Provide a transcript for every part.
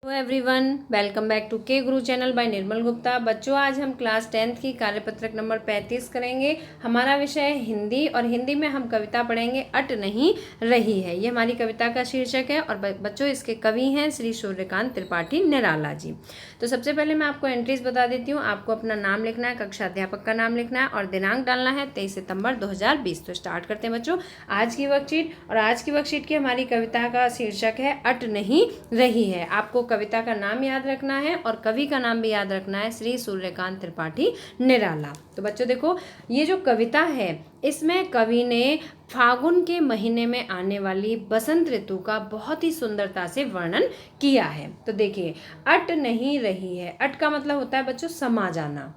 Hello everyone, welcome back to K Guru channel bye निर्मल गुप्ता। बच्चों, आज हम क्लास 10th की कार्यपत्रक नंबर 35 करेंगे। हमारा विषय है हिंदी और हिंदी में हम कविता पढ़ेंगे अट नहीं रही है। ये हमारी कविता का शीर्षक है और बच्चों इसके कवि हैं श्री सूर्यकांत त्रिपाठी निराला जी। तो सबसे पहले मैं आपको एंट्रीज बता देती हूँ। आपको अपना नाम लिखना है, कक्षा अध्यापक का नाम लिखना है और दिनांक डालना है 23 सितंबर 2020। तो स्टार्ट करते हैं बच्चों आज की वर्कशीट। और आज की वर्कशीट की हमारी कविता का शीर्षक है अट नहीं रही है। आपको कविता का नाम याद रखना है और कवि का नाम भी याद रखना है, श्री सूर्यकांत त्रिपाठी निराला। तो बच्चों देखो, ये जो कविता है इसमें कवि ने फागुन के महीने में आने वाली बसंत ऋतु का बहुत ही सुंदरता से वर्णन किया है। तो देखिए, अट नहीं रही है। अट का मतलब होता है बच्चों समा जाना।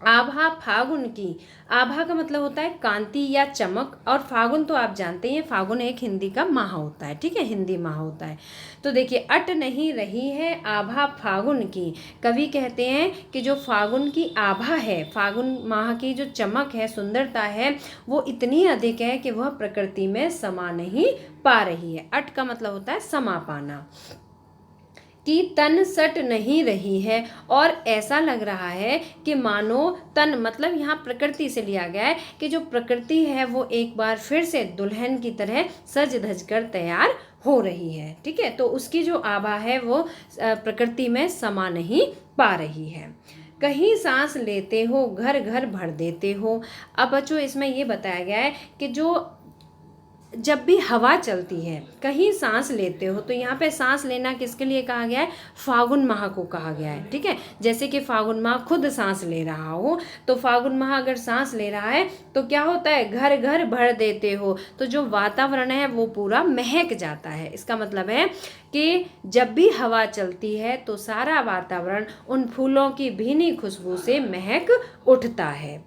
आभा फागुन की, आभा का मतलब होता है कांति या चमक, और फागुन तो आप जानते हैं, फागुन एक हिंदी का माह होता है, ठीक है, हिंदी माह होता है। तो देखिए, अट नहीं रही है आभा फागुन की। कवि कहते हैं कि जो फागुन की आभा है, फागुन माह की जो चमक है, सुंदरता है, वो इतनी अधिक है कि वह प्रकृति में समा नहीं पा रही है। अट का मतलब होता है समा पाना। कि तन सट नहीं रही है, और ऐसा लग रहा है कि मानो तन मतलब यहाँ प्रकृति से लिया गया है कि जो प्रकृति है वो एक बार फिर से दुल्हन की तरह सज धज कर तैयार हो रही है। ठीक है, तो उसकी जो आभा है वो प्रकृति में समा नहीं पा रही है। कहीं सांस लेते हो घर घर भर देते हो। अब बच्चों इसमें ये बताया गया है कि जो जब भी हवा चलती है, कहीं सांस लेते हो, तो यहाँ पे सांस लेना किसके लिए कहा गया है? फागुन माह को कहा गया है। ठीक है, जैसे कि फागुन माह खुद सांस ले रहा हो, तो फागुन माह अगर सांस ले रहा है तो क्या होता है? घर घर भर देते हो, तो जो वातावरण है वो पूरा महक जाता है। इसका मतलब है कि जब भी हवा चलती है तो सारा वातावरण उन फूलों की भीनी खुशबू से महक उठता है।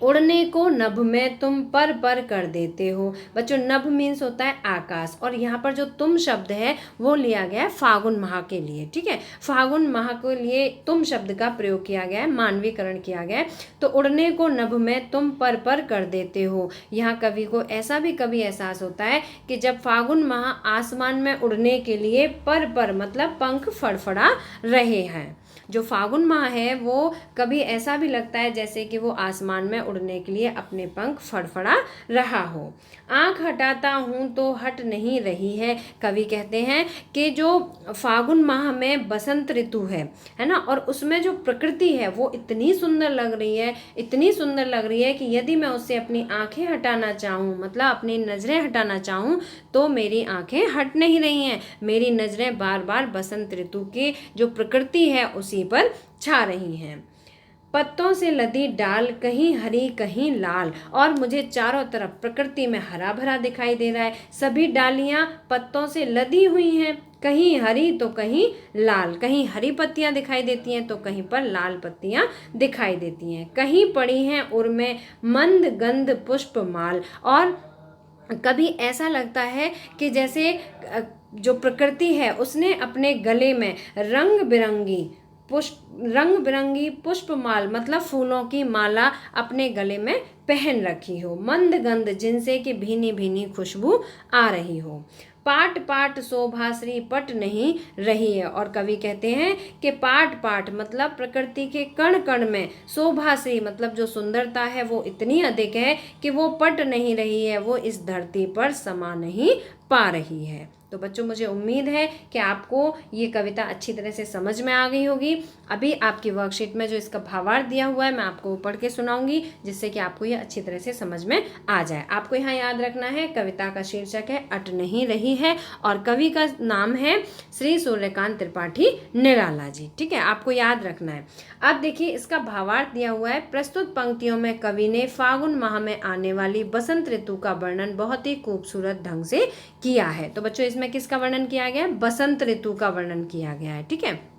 उड़ने को नभ में तुम पर पर कर देते हो। बच्चों, नभ मीन्स होता है आकाश, और यहाँ पर जो तुम शब्द है वो लिया गया है फागुन माह के लिए। ठीक है, फागुन माह के लिए तुम शब्द का प्रयोग किया गया है, मानवीकरण किया गया है। तो उड़ने को नभ में तुम पर कर देते हो। यहाँ कवि को ऐसा भी कभी एहसास होता है कि जब फागुन माह आसमान में उड़ने के लिए पर मतलब पंख फड़फड़ा रहे हैं। जो फागुन माह है वो कभी ऐसा भी लगता है जैसे कि वो आसमान में उड़ने के लिए अपने पंख फड़फड़ा रहा हो। आंख हटाता हूँ तो हट नहीं रही है। कवि कहते हैं कि जो फागुन माह में बसंत ऋतु है ना, और उसमें जो प्रकृति है वो इतनी सुंदर लग रही है, इतनी सुंदर लग रही है कि यदि मैं उससे अपनी आंखें हटाना चाहूँ, मतलब अपनी नज़रें हटाना चाहूँ, तो मेरी आंखें हट नहीं रही हैं। मेरी नज़रें बार बार बसंत ऋतु की जो प्रकृति है उसी पर छा रही हैं। पत्तों से लदी डाल कहीं हरी कहीं लाल, और मुझे चारों तरफ प्रकृति में हरा भरा दिखाई दे रहा है। सभी डालियां पत्तों से लदी हुई हैं, कहीं हरी तो कहीं लाल, कहीं हरी पत्तियां दिखाई देती हैं तो कहीं पर लाल पत्तियां दिखाई देती हैं। कहीं पड़ी हैं उर में मंद गंध पुष्प माल, और कभी ऐसा लगता है कि जैसे जो प्रकृति है उसने अपने गले में रंग बिरंगी पुष्पमाल मतलब फूलों की माला अपने गले में पहन रखी हो। मंद गंध जिनसे कि भीनी भीनी खुशबू आ रही हो। पाट पाट शोभाश्री पट नहीं रही है, और कवि कहते हैं कि पाट पाट मतलब प्रकृति के कण कण में शोभाश्री मतलब जो सुंदरता है वो इतनी अधिक है कि वो पट नहीं रही है, वो इस धरती पर समा नहीं पा रही है। तो बच्चों, मुझे उम्मीद है कि आपको ये कविता अच्छी तरह से समझ में आ गई होगी। अभी आपकी वर्कशीट में जो इसका भावार्थ दिया हुआ है मैं आपको पढ़ के सुनाऊंगी, जिससे कि आपको ये अच्छी तरह से समझ में आ जाए। आपको यहाँ याद रखना है कविता का शीर्षक है अट नहीं रही है, और कवि का नाम है श्री सूर्यकांत त्रिपाठी निराला जी। ठीक है, आपको याद रखना है। अब देखिए, इसका भावार्थ दिया हुआ है। प्रस्तुत पंक्तियों में कवि ने फागुन माह में आने वाली बसंत ऋतु का वर्णन बहुत ही खूबसूरत ढंग से किया है। तो बच्चों, इसमें किसका वर्णन किया गया है? बसंत ऋतु का वर्णन किया गया है। ठीक है,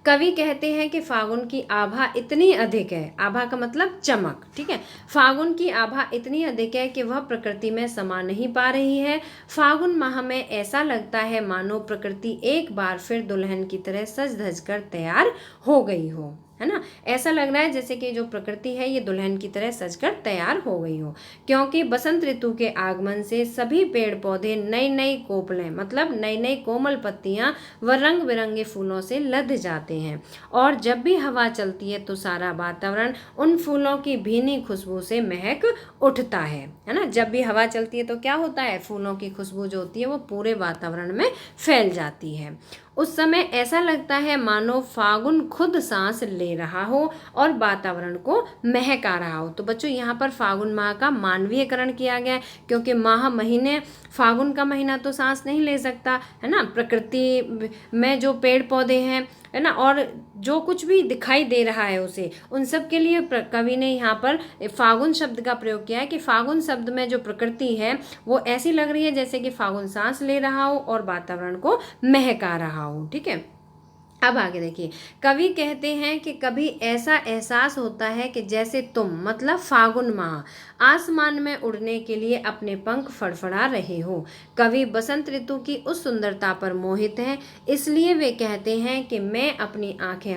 कवि कहते हैं कि फागुन की आभा इतनी अधिक है, आभा का मतलब चमक। ठीक है, फागुन की आभा इतनी अधिक है कि वह प्रकृति में समा नहीं पा रही है। फागुन माह में ऐसा लगता है मानो प्रकृति एक बार फिर दुल्हन की तरह सज धज कर तैयार हो गई हो, है ना। ऐसा लग रहा है जैसे कि जो प्रकृति है ये दुल्हन की तरह सजकर तैयार हो गई हो, क्योंकि बसंत ऋतु के आगमन से सभी पेड़ पौधे नई नई कोपलें मतलब नई नई कोमल पत्तियां व रंग बिरंगे फूलों से लद जाते हैं, और जब भी हवा चलती है तो सारा वातावरण उन फूलों की भीनी खुशबू से महक उठता है ना। जब भी हवा चलती है तो क्या होता है, फूलों की खुशबू जो होती है वो पूरे वातावरण में फैल जाती है। उस समय ऐसा लगता है मानो फागुन खुद सांस ले रहा हो और वातावरण को महका रहा हो। तो बच्चों यहाँ पर फागुन माह का मानवीयकरण किया गया है, क्योंकि महीने फागुन का महीना तो सांस नहीं ले सकता है ना। प्रकृति में जो पेड़ पौधे हैं है ना, और जो कुछ भी दिखाई दे रहा है उसे, उन सब के लिए कवि ने यहाँ पर फागुन शब्द का प्रयोग किया है कि फागुन शब्द में जो प्रकृति है वो ऐसी लग रही है जैसे कि फागुन सांस ले रहा हो और वातावरण को महका रहा हो। ठीक है, अब आगे देखिए, कवि कहते हैं कि कभी ऐसा एहसास होता है कि जैसे तुम मतलब फागुन माह आसमान में उड़ने के लिए अपने पंख फड़फड़ा रहे हो। कवि बसंत ऋतु की उस सुंदरता पर मोहित हैं, इसलिए वे कहते हैं कि मैं अपनी आंखें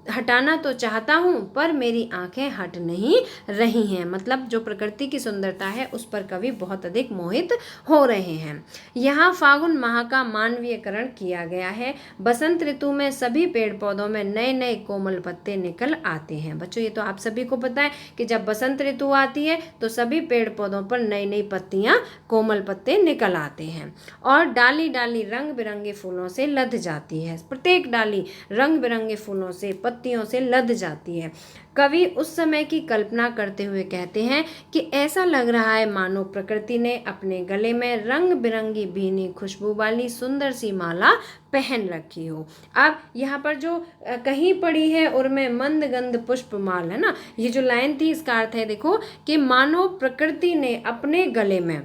हटाना तो चाहता हूँ पर मेरी आंखें हट नहीं रही हैं। मतलब जो प्रकृति की सुंदरता है उस पर कवि बहुत अधिक मोहित हो रहे हैं। यहाँ फागुन माह का मानवीयकरण किया गया है। बसंत ऋतु में सभी पेड़ पौधों में नए नए कोमल पत्ते निकल आते हैं। बच्चों ये तो आप सभी को पता है कि जब बसंत ऋतु आती है तो सभी पेड़ पौधों पर नई नई पत्तियां कोमल पत्ते निकल आते हैं, और डाली डाली रंग बिरंगे फूलों से लद जाती है। प्रत्येक डाली रंग बिरंगे फूलों से पत्तियों से लद जाती है। कवि उस समय की कल्पना करते हुए कहते हैं कि ऐसा लग रहा है मानो प्रकृति ने अपने गले में रंग बिरंगी भीनी खुशबू वाली सुंदर सी माला पहन रखी हो। अब यहाँ पर जो कहीं पड़ी है और में मंद गंध पुष्प माल है ना, ये जो लाइन थी इसका अर्थ है देखो कि मानो प्रकृति ने अपने गले में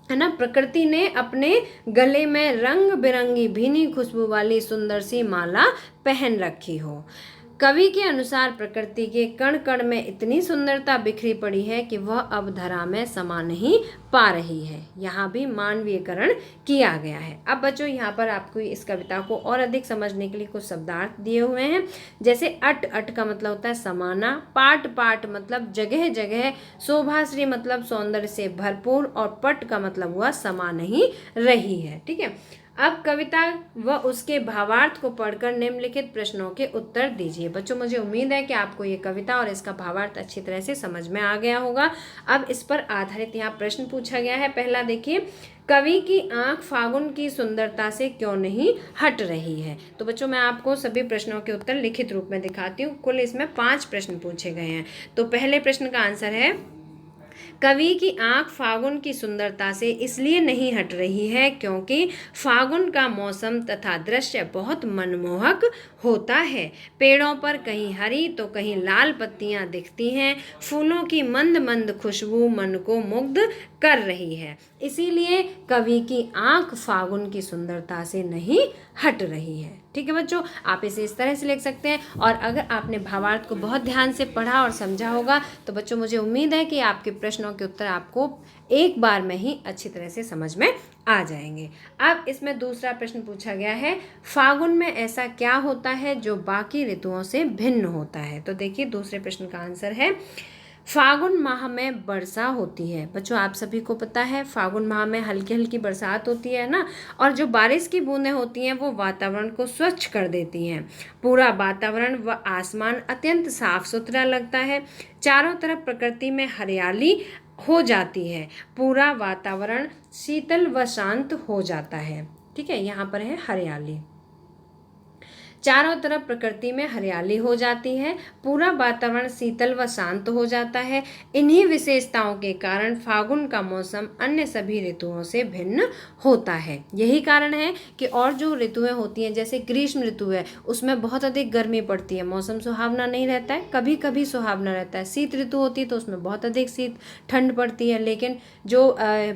है ना, प्रकृति ने अपने गले में रंग बिरंगी भीनी खुशबू वाली सुंदर सी माला पहन रखी हो। कवि के अनुसार प्रकृति के कण कण में इतनी सुंदरता बिखरी पड़ी है कि वह अब धरा में समा नहीं पा रही है। यहाँ भी मानवीयकरण किया गया है। अब बच्चों यहाँ पर आपको इस कविता को और अधिक समझने के लिए कुछ शब्दार्थ दिए हुए हैं। जैसे अट का मतलब होता है समाना, पाट मतलब जगह जगह, शोभाश्री मतलब सौंदर्य से भरपूर, और पट का मतलब हुआ समा नहीं रही है। ठीक है, अब कविता व उसके भावार्थ को पढ़कर निम्नलिखित प्रश्नों के उत्तर दीजिए। बच्चों मुझे उम्मीद है कि आपको ये कविता और इसका भावार्थ अच्छी तरह से समझ में आ गया होगा। अब इस पर आधारित यहाँ प्रश्न पूछा गया है। पहला देखिए, कवि की आंख फागुन की सुंदरता से क्यों नहीं हट रही है। तो बच्चों मैं आपको सभी प्रश्नों के उत्तर लिखित रूप में दिखाती हूँ। कुल इसमें 5 प्रश्न पूछे गए हैं। तो पहले प्रश्न का आंसर है, कवि की आंख फागुन की सुंदरता से इसलिए नहीं हट रही है क्योंकि फागुन का मौसम तथा दृश्य बहुत मनमोहक होता है। पेड़ों पर कहीं हरी तो कहीं लाल पत्तियां दिखती हैं। फूलों की मंद मंद खुशबू मन को मुग्ध कर रही है, इसीलिए कवि की आंख फागुन की सुंदरता से नहीं हट रही है। ठीक है बच्चों, आप इसे इस तरह से लिख सकते हैं। और अगर आपने भावार्थ को बहुत ध्यान से पढ़ा और समझा होगा तो बच्चों मुझे उम्मीद है कि आपके प्रश्नों के उत्तर आपको एक बार में ही अच्छी तरह से समझ में आ जाएंगे। अब इसमें दूसरा प्रश्न पूछा गया है, फागुन में ऐसा क्या होता है जो बाकी ऋतुओं से भिन्न होता है। तो देखिए दूसरे प्रश्न का आंसर है, फागुन माह में वर्षा होती है। बच्चों आप सभी को पता है फागुन माह में हल्की हल्की बरसात होती है ना, और जो बारिश की बूंदें होती हैं वो वातावरण को स्वच्छ कर देती हैं। पूरा वातावरण व आसमान अत्यंत साफ सुथरा लगता है। चारों तरफ प्रकृति में हरियाली हो जाती है। पूरा वातावरण शीतल व शांत हो जाता है। ठीक है, यहाँ पर है हरियाली। चारों तरफ प्रकृति में हरियाली हो जाती है, पूरा वातावरण शीतल व शांत हो जाता है। इन्हीं विशेषताओं के कारण फागुन का मौसम अन्य सभी ऋतुओं से भिन्न होता है। यही कारण है कि और जो ऋतुएं होती हैं जैसे ग्रीष्म ऋतु है उसमें बहुत अधिक गर्मी पड़ती है, मौसम सुहावना नहीं रहता है, कभी कभी सुहावना रहता है। शीत ऋतु होती है तो उसमें बहुत अधिक शीत ठंड पड़ती है। लेकिन जो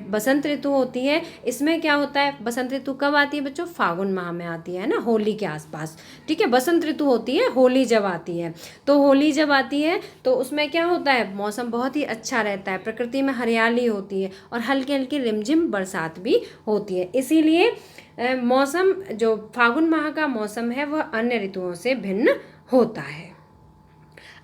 बसंत ऋतु होती है इसमें क्या होता है, बसंत ऋतु कब आती है बच्चों, फागुन माह में आती है ना, होली के आसपास। ठीक है, बसंत ऋतु होती है होली जब आती है, तो होली जब आती है तो उसमें क्या होता है, मौसम बहुत ही अच्छा रहता है, प्रकृति में हरियाली होती है और हल्की हल्की रिमझिम बरसात भी होती है। इसीलिए मौसम जो फागुन माह का मौसम है वह अन्य ऋतुओं से भिन्न होता है।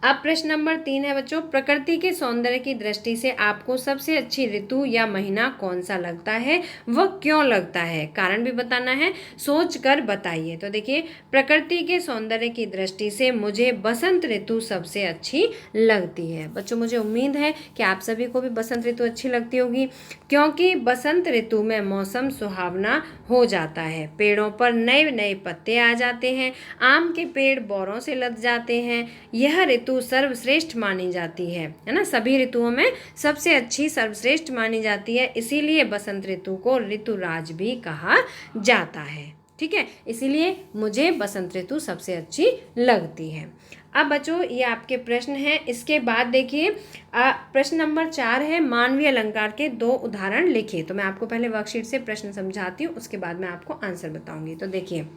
अब प्रश्न नंबर 3 है बच्चों, प्रकृति के सौंदर्य की दृष्टि से आपको सबसे अच्छी ऋतु या महीना कौन सा लगता है, वह क्यों लगता है, कारण भी बताना है, सोच कर बताइए। तो देखिए, प्रकृति के सौंदर्य की दृष्टि से मुझे बसंत ऋतु सबसे अच्छी लगती है। बच्चों, मुझे उम्मीद है कि आप सभी को भी बसंत ऋतु अच्छी लगती होगी, क्योंकि बसंत ऋतु में मौसम सुहावना हो जाता है, पेड़ों पर नए नए पत्ते आ जाते हैं, आम के पेड़ बौरों से लद जाते हैं। यह ऋतु सर्वश्रेष्ठ मानी जाती है ना, सभी ऋतुओं में सबसे अच्छी सर्वश्रेष्ठ मानी जाती है, इसीलिए बसंत ऋतु को ऋतुराज भी कहा जाता है। ठीक है, इसीलिए मुझे बसंत ऋतु सबसे अच्छी लगती है। अब बच्चों, ये आपके प्रश्न हैं। इसके बाद देखिए, प्रश्न नंबर 4 है, मानवीय अलंकार के 2 उदाहरण लिखिए। तो मैं आपको पहले वर्कशीट से प्रश्न समझाती हूँ, उसके बाद मैं आपको आंसर बताऊंगी। तो देखिए,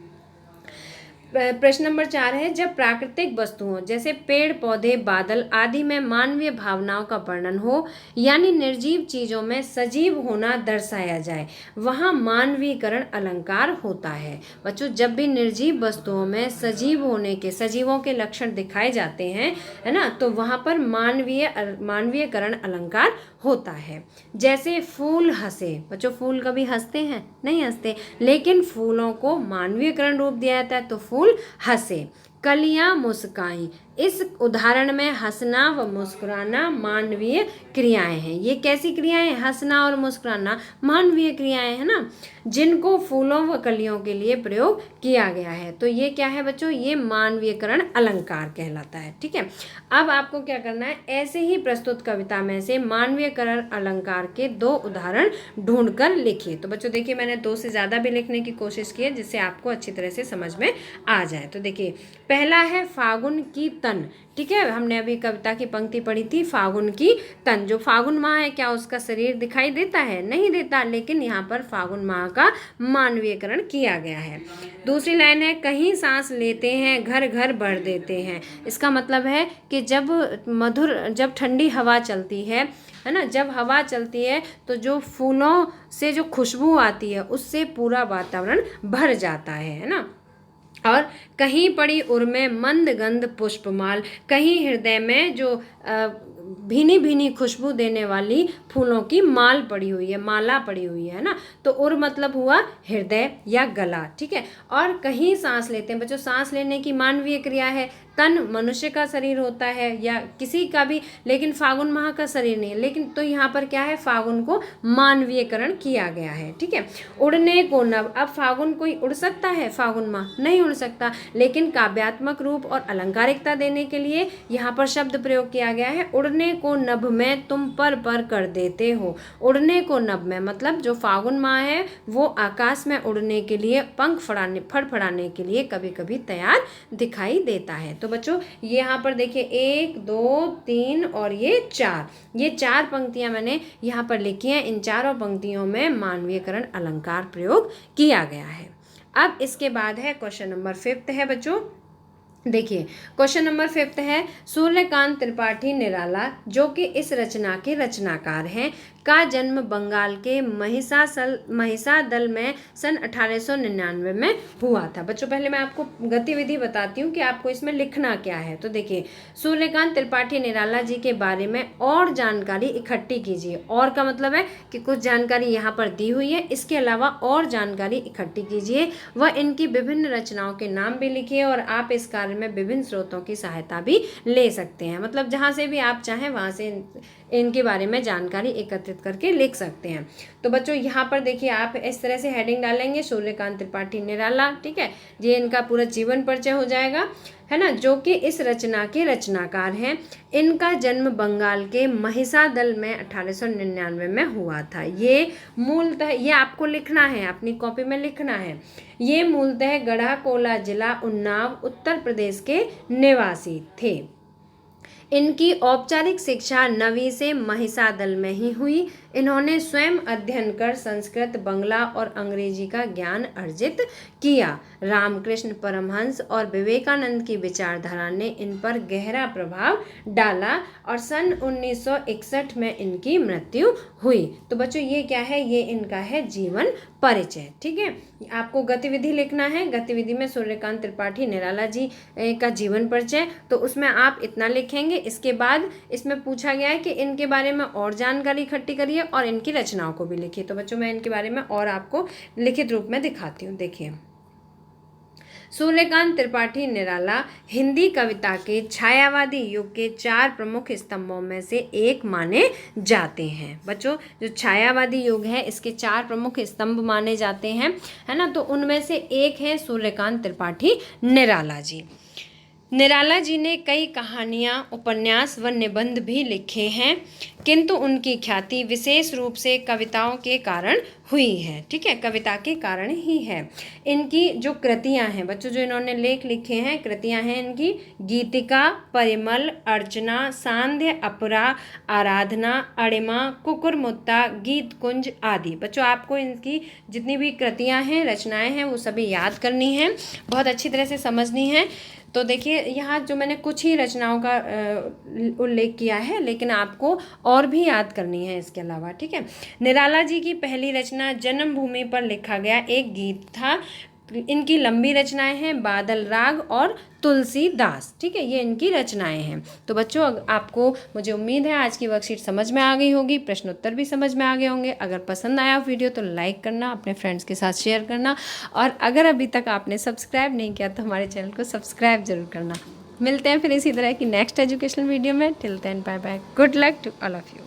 प्रश्न नंबर 4 है, जब प्राकृतिक वस्तुओं जैसे पेड़ पौधे बादल आदि में मानवीय भावनाओं का वर्णन हो, यानी निर्जीव चीजों में सजीव होना दर्शाया जाए, वहाँ मानवीयकरण अलंकार होता है। बच्चों, जब भी निर्जीव वस्तुओं में सजीव होने के, सजीवों के लक्षण दिखाए जाते हैं, है ना, तो वहाँ पर मानवीयकरण अलंकार होता है। जैसे फूल हंसे, बच्चों फूल कभी हंसते हैं? नहीं हंसते, लेकिन फूलों को मानवीयकरण रूप दिया जाता है, तो फूल हंसे। कलियां मुस्काई, इस उदाहरण में हंसना व मुस्कुराना मानवीय क्रियाएं हैं। ये कैसी क्रियाएं? हंसना और मुस्कुराना मानवीय क्रियाएं हैं ना, जिनको फूलों व कलियों के लिए प्रयोग किया गया है। तो ये क्या है बच्चों? ये मानवीयकरण अलंकार कहलाता है। ठीक है, अब आपको क्या करना है, ऐसे ही प्रस्तुत कविता में से मानवीयकरण अलंकार के 2 उदाहरण ढूंढकर लिखिए। तो बच्चों देखिए, मैंने 2 से ज़्यादा भी लिखने की कोशिश की है, जिससे आपको अच्छी तरह से समझ में आ जाए। तो देखिए, पहला है फागुन की तन। ठीक है, हमने अभी कविता की पंक्ति पढ़ी थी, फागुन की तन। जो फागुन माह है, क्या उसका शरीर दिखाई देता है? नहीं देता, लेकिन यहाँ पर फागुन माह का मानवीयकरण किया गया है। दूसरी लाइन है, कहीं सांस लेते हैं घर घर भर देते हैं। इसका मतलब है कि जब ठंडी हवा चलती है ना, जब हवा चलती है तो जो फूलों से जो खुशबू आती है, उससे पूरा वातावरण भर जाता है ना। और कहीं पड़ी उर में मंद गंध पुष्पमाल, कहीं हृदय में जो भीनी भीनी खुशबू देने वाली फूलों की माल पड़ी हुई है, माला पड़ी हुई है ना। तो उर मतलब हुआ हृदय या गला। ठीक है, और कहीं सांस लेते हैं। बच्चों, सांस लेने की मानवीय क्रिया है। तन मनुष्य का शरीर होता है या किसी का भी, लेकिन फागुन माह का शरीर नहीं है। लेकिन तो यहाँ पर क्या है, फागुन को मानवीयकरण किया गया है। ठीक है, उड़ने को नभ, अब फागुन कोई उड़ सकता है? फागुन माह नहीं उड़ सकता, लेकिन काव्यात्मक रूप और अलंकारिकता देने के लिए यहाँ पर शब्द प्रयोग किया गया है। उड़ने को नभ में तुम पर कर देते हो। उड़ने को नभ में मतलब जो फागुन माह है, वो आकाश में उड़ने के लिए, पंख फड़फड़ाने के लिए कभी कभी तैयार दिखाई देता है। तो बच्चों, ये यहाँ पर देखिए 1 2 3 और ये 4, ये 4 पंक्तियां मैंने यहाँ पर लिखी हैं। इन चारों पंक्तियों में मानवीयकरण अलंकार प्रयोग किया गया है। अब इसके बाद है क्वेश्चन नंबर 5 है बच्चों। देखिए, क्वेश्चन नंबर 5 है, सूर्यकांत त्रिपाठी निराला, जो कि इस रचना के रचनाकार हैं, का जन्म बंगाल के महिसादल में सन 1899 में हुआ था। बच्चों, पहले मैं आपको गतिविधि बताती हूँ कि आपको इसमें लिखना क्या है। तो देखिए, सूर्यकांत त्रिपाठी निराला जी के बारे में और जानकारी इकट्ठी कीजिए। और का मतलब है कि कुछ जानकारी यहाँ पर दी हुई है, इसके अलावा और जानकारी इकट्ठी कीजिए। वह इनकी विभिन्न रचनाओं के नाम भी लिखिए, और आप इस कार्य में विभिन्न स्रोतों की सहायता भी ले सकते हैं। मतलब जहाँ से भी आप चाहें वहाँ से इनके बारे में जानकारी एकत्रित करके लिख सकते हैं। तो बच्चों, यहाँ पर देखिए, आप इस तरह से हेडिंग डालेंगे, सूर्यकांत त्रिपाठी निराला। ठीक है, ये इनका पूरा जीवन परिचय हो जाएगा, है ना, जो कि इस रचना के रचनाकार हैं। इनका जन्म बंगाल के महिसादल में 1899 में हुआ था। ये मूलतः, ये आपको लिखना है, अपनी कॉपी में लिखना है। ये मूलतः गढ़ाकोला जिला उन्नाव उत्तर प्रदेश के निवासी थे। इनकी औपचारिक शिक्षा 9वीं से महिसादल में ही हुई। इन्होंने स्वयं अध्ययन कर संस्कृत, बंगला और अंग्रेजी का ज्ञान अर्जित किया। रामकृष्ण परमहंस और विवेकानंद की विचारधारा ने इन पर गहरा प्रभाव डाला और सन 1961 में इनकी मृत्यु हुई। तो बच्चों ये क्या है, ये इनका है जीवन परिचय। ठीक है, आपको गतिविधि लिखना है। गतिविधि में सूर्यकांत त्रिपाठी निराला जी का जीवन परिचय, तो उसमें आप इतना लिखेंगे। इसके बाद इसमें पूछा गया है कि इनके बारे में और जानकारी इकट्ठी करिए और इनकी रचनाओं को भी लिखिए। तो बच्चों मैं इनके बारे में और आपको लिखित रूप में दिखाती हूँ। देखिए, सूर्यकांत त्रिपाठी निराला हिंदी कविता के छायावादी युग के 4 प्रमुख स्तंभों में से एक माने जाते हैं। बच्चों जो छायावादी युग है इसके 4 प्रमुख स्तंभ माने जाते हैं, है ना। तो उनमें से एक है सूर्यकांत त्रिपाठी निराला जी। निराला जी ने कई कहानियाँ, उपन्यास व निबंध भी लिखे हैं, किंतु उनकी ख्याति विशेष रूप से कविताओं के कारण हुई है। ठीक है, कविता के कारण ही है। इनकी जो कृतियां हैं बच्चों, जो इन्होंने लेख लिखे हैं, कृतियां हैं इनकी गीतिका, परिमल, अर्चना, सांध्य, अपरा, आराधना, अणिमा, कुकुरमुत्ता, गीत कुंज आदि। बच्चों आपको इनकी जितनी भी कृतियां हैं, रचनाएं हैं, वो सभी याद करनी है, बहुत अच्छी तरह से समझनी है। तो देखिए यहाँ जो मैंने कुछ ही रचनाओं का उल्लेख किया है, लेकिन आपको और भी याद करनी है इसके अलावा। ठीक है, निराला जी की पहली रचना जन्मभूमि पर लिखा गया एक गीत था। इनकी लंबी रचनाएं हैं बादल राग और तुलसीदास। ठीक है, ये इनकी रचनाएं हैं। तो बच्चों आपको, मुझे उम्मीद है आज की वर्कशीट समझ में आ गई होगी, प्रश्न उत्तर भी समझ में आ गए होंगे। अगर पसंद आया वीडियो तो लाइक करना, अपने फ्रेंड्स के साथ शेयर करना, और अगर अभी तक आपने सब्सक्राइब नहीं किया तो हमारे चैनल को सब्सक्राइब जरूर करना। मिलते हैं फिर इसी तरह की नेक्स्ट एजुकेशनल वीडियो में। Till then bye bye, good luck to all of you.